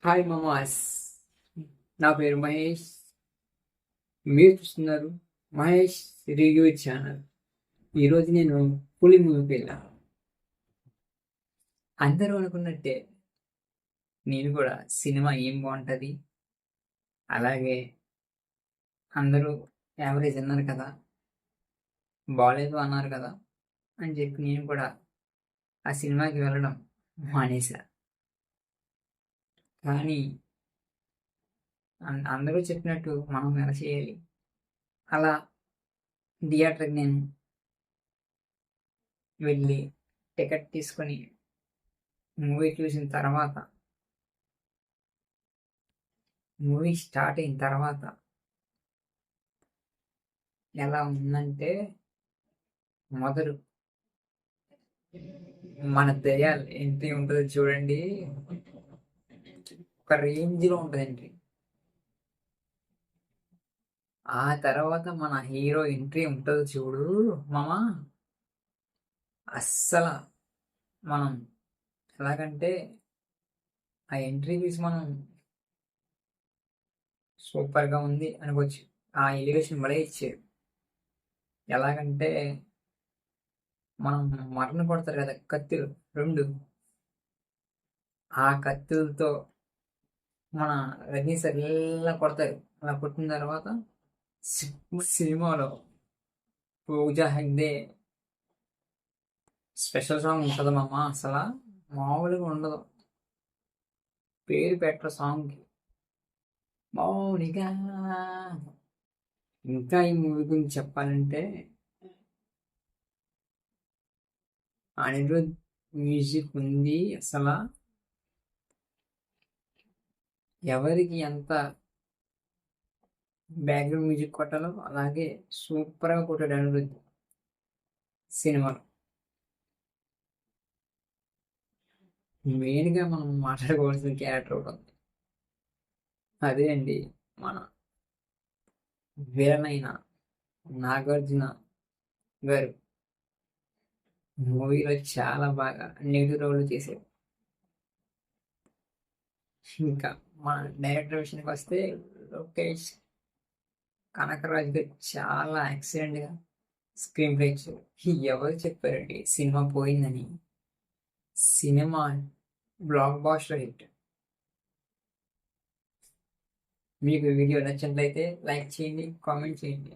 Hi Mama's. నా పేరు మహేష్. మీరు చూస్తున్నారు మహేష్ రివ్యూ ఛానల్. ఈరోజు నేను పులి మూవీకి వెళ్ళాను. అందరూ అనుకున్నట్టే నేను కూడా సినిమా ఏం బాగుంటుంది, అలాగే అందరూ యావరేజ్ అన్నారు కదా, బాగాలేదు అన్నారు కదా అని చెప్పి నేను కూడా ఆ సినిమాకి వెళ్ళడం మానేశా. కానీ అందరూ చెప్పినట్టు మనం ఎలా చేయాలి, అలా థియేటర్కి నేను వెళ్ళి టికెట్ తీసుకొని మూవీ చూసిన తర్వాత, మూవీ స్టార్ట్ అయిన తర్వాత ఎలా ఉందంటే, మొదలు మన దయ్యాలు ఎంట్రీ ఉంటుంది చూడండి, ఒక రేంజ్లో ఉంటుందండి. ఆ తర్వాత మన హీరో ఎంట్రీ ఉంటుంది చూడు మామ, అస్సలు మనం ఎలాగంటే ఆ ఎంట్రీ చూసి మనం సూపర్గా ఉంది అనుకోవచ్చు. ఆ ఎలివేషన్ భలే ఇచ్చారు. ఎలాగంటే మనం మరణ కొడతారు కదా కత్తులు రెండు, ఆ కత్తులతో మన రజనీ సార్ ఇలా కొడతారు. అలా కొట్టిన తర్వాత సినిమాలో పూజా హెగ్డే స్పెషల్ సాంగ్ ఉంటుంది మామ, అసలు మామూలుగా ఉండదు. పేరు పెట్ట సాంగ్కి మౌనిగా. ఇంకా ఈ మూవీ గురించి చెప్పాలంటే, అనిరుద్ మ్యూజిక్ ఉంది. అసలు ఎవరికి ఎంత బ్యాక్గ్రౌండ్ మ్యూజిక్ కొట్టాలో అలాగే సూపర్గా కొట్టాడు అనిరుద్ సినిమాలో. మెయిన్గా మనం మాట్లాడుకోవాల్సిన క్యారెక్టర్ ఒకటి ఉంది. అదే అండి మన విలనైన నాగార్జున గారు. మూవీలో చాలా బాగా నెగిటివ్ రోల్ చేశారు. ఇంకా మన డైరెక్టర్ విషయానికి వస్తే లోకేష్ కనకరాజు గారు చాలా యాక్సిడెంట్గా స్క్రీన్ ప్లే ఇచ్చారు. ఎవరు చెప్పారండి సినిమా పోయిందని? Cinema blockbuster hit. మీకు వీడియో నచ్చినట్లయితే లైక్ చేయండి, కామెంట్ చేయండి.